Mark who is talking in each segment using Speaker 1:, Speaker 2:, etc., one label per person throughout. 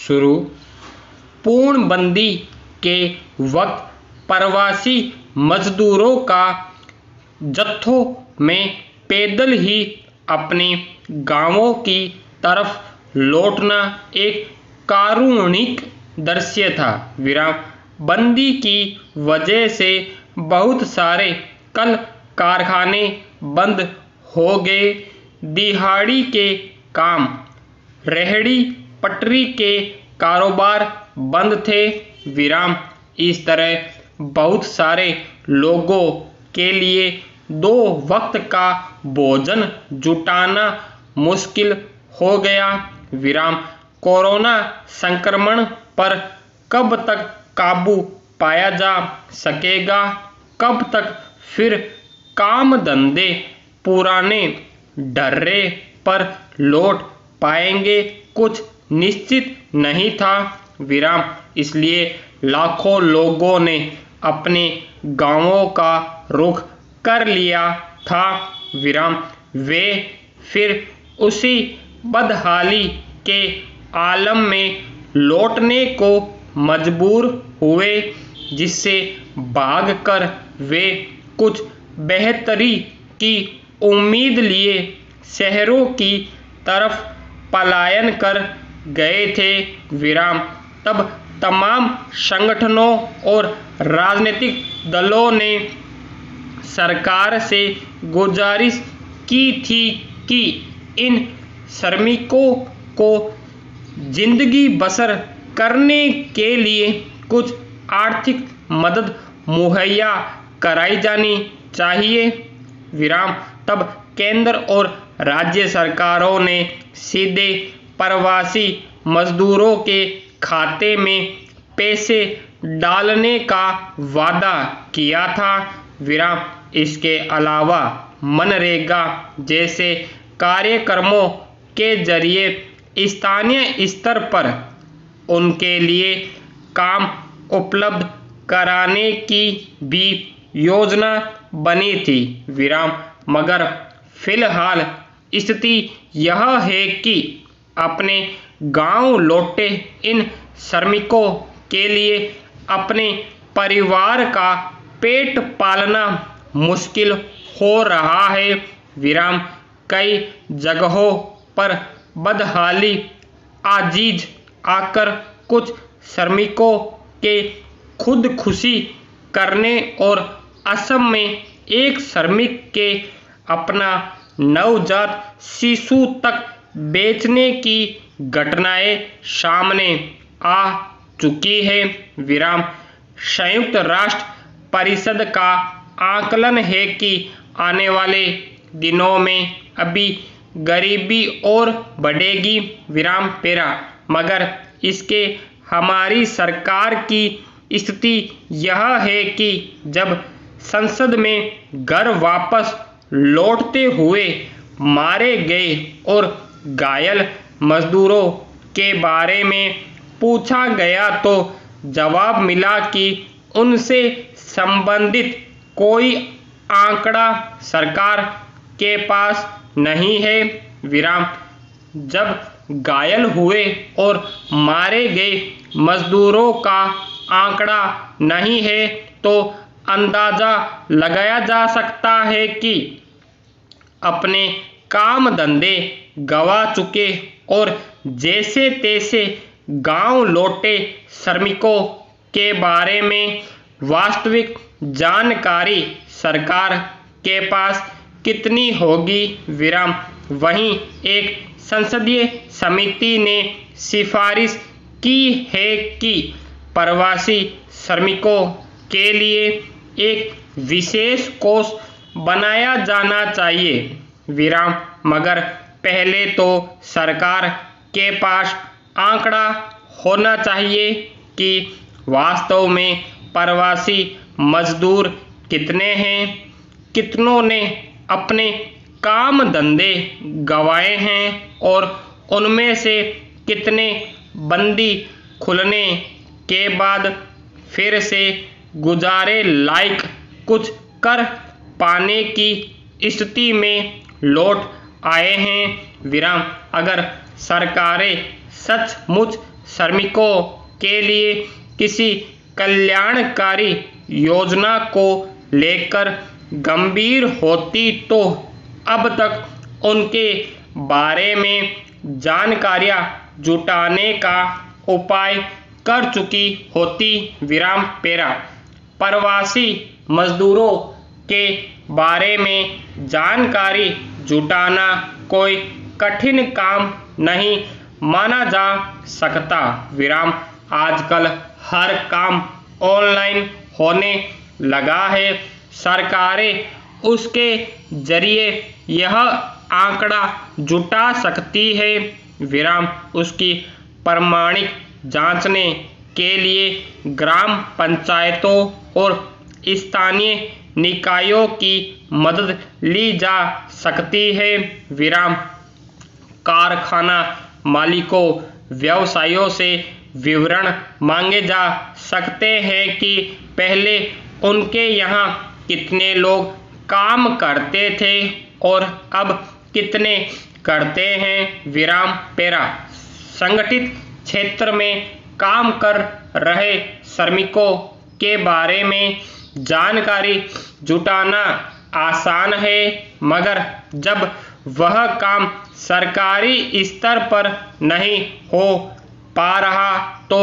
Speaker 1: शुरू। पूर्णबंदी के वक्त प्रवासी मजदूरों का जत्थों में पैदल ही अपने गांवों की तरफ लौटना एक कारुणिक दृश्य था। बंदी की वजह से बहुत सारे कल कारखाने बंद हो गए, दिहाड़ी के काम, रेहड़ी पटरी के कारोबार बंद थे। इस तरह बहुत सारे लोगों के लिए 2 वक्त का भोजन जुटाना मुश्किल हो गया। कोरोना संक्रमण पर कब तक काबू पाया जा सकेगा? कब तक फिर काम धंधे पुराने ढर्रे पर लौट पाएंगे? कुछ निश्चित नहीं था। इसलिए लाखों लोगों ने अपने गांवों का रुख कर लिया था। वे फिर उसी बदहाली के आलम में लौटने को मजबूर हुए जिससे भागकर वे कुछ बेहतरी की उम्मीद लिए शहरों की तरफ पलायन कर गए थे। तब तमाम संगठनों और राजनीतिक दलों ने सरकार से गुजारिश की थी कि इन श्रमिकों को जिंदगी बसर करने के लिए कुछ आर्थिक मदद मुहैया कराई जानी चाहिए। तब केंद्र और राज्य सरकारों ने सीधे प्रवासी मजदूरों के खाते में पैसे डालने का वादा किया था। इसके अलावा मनरेगा जैसे कार्यक्रमों के जरिए स्थानीय स्तर पर उनके लिए काम उपलब्ध कराने की भी योजना बनी थी। मगर फिलहाल स्थिति यह है कि अपने गांव लौटे इन श्रमिकों के लिए अपने परिवार का पेट पालना मुश्किल हो रहा है। कई जगहों पर बदहाली आजीज आकर कुछ श्रमिकों के खुदकुशी करने और असम में एक श्रमिक के अपना नवजात शिशु तक बेचने की घटनाएं सामने आ चुकी है। संयुक्त राष्ट्र परिषद का आकलन है कि आने वाले दिनों में अभी गरीबी और बढ़ेगी। मगर इसके हमारी सरकार की स्थिति यह है कि जब संसद में घर वापस लौटते हुए मारे गए और घायल मजदूरों के बारे में पूछा गया तो जवाब मिला कि उनसे संबंधित कोई आंकड़ा सरकार के पास नहीं है। जब घायल हुए और मारे गए मजदूरों का आंकड़ा नहीं है तो अंदाजा लगाया जा सकता है कि अपने काम धंधे गंवा चुके और जैसे तैसे गांव लौटे श्रमिकों के बारे में वास्तविक जानकारी सरकार के पास कितनी होगी। वहीं एक संसदीय समिति ने सिफारिश की है कि प्रवासी श्रमिकों के लिए एक विशेष कोष बनाया जाना चाहिए। मगर पहले तो सरकार के पास आंकड़ा होना चाहिए कि वास्तव में प्रवासी मजदूर कितने हैं, कितनों ने अपने काम धंधे गंवाए हैं और उनमें से कितने बंदी खुलने के बाद फिर से गुजारे लायक कुछ कर पाने की स्थिति में लौट आए हैं। अगर सरकारें सचमुच श्रमिकों के लिए किसी कल्याणकारी योजना को लेकर गंभीर होती तो अब तक उनके बारे में जानकारियां जुटाने का उपाय कर चुकी होती। प्रवासी मजदूरों के बारे में जानकारी जुटाना कोई कठिन काम नहीं माना जा सकता। आजकल हर काम ऑनलाइन होने लगा है। सरकारें उसके जरिए यह आंकड़ा जुटा सकती है। उसकी प्रमाणिक जांचने के लिए ग्राम पंचायतों और स्थानीय निकायों की मदद ली जा सकती है। कारखाना मालिकों व्यवसायियों से विवरण मांगे जा सकते हैं कि पहले उनके यहाँ कितने लोग काम करते थे और अब कितने करते हैं। संगठित क्षेत्र में काम कर रहे श्रमिकों के बारे में जानकारी जुटाना आसान है, मगर जब वह काम सरकारी स्तर पर नहीं हो पा रहा तो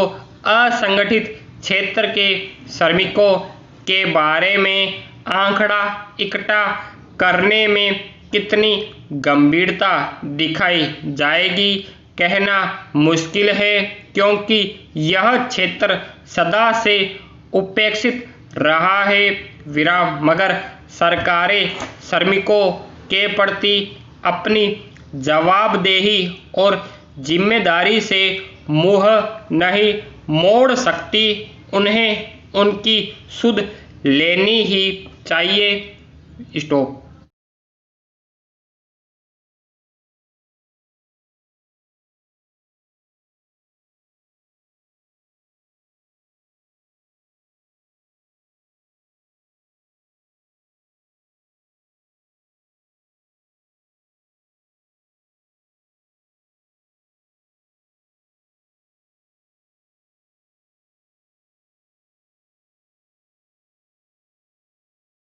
Speaker 1: असंगठित क्षेत्र के श्रमिकों के बारे में आंकड़ा इकट्ठा करने में कितनी गंभीरता दिखाई जाएगी कहना मुश्किल है, क्योंकि यह क्षेत्र सदा से उपेक्षित रहा है। मगर सरकारें श्रमिकों के प्रति अपनी जवाबदेही और जिम्मेदारी से मुंह नहीं मोड़ सकती। उन्हें उनकी सुध लेनी ही चाहिए। स्टॉप।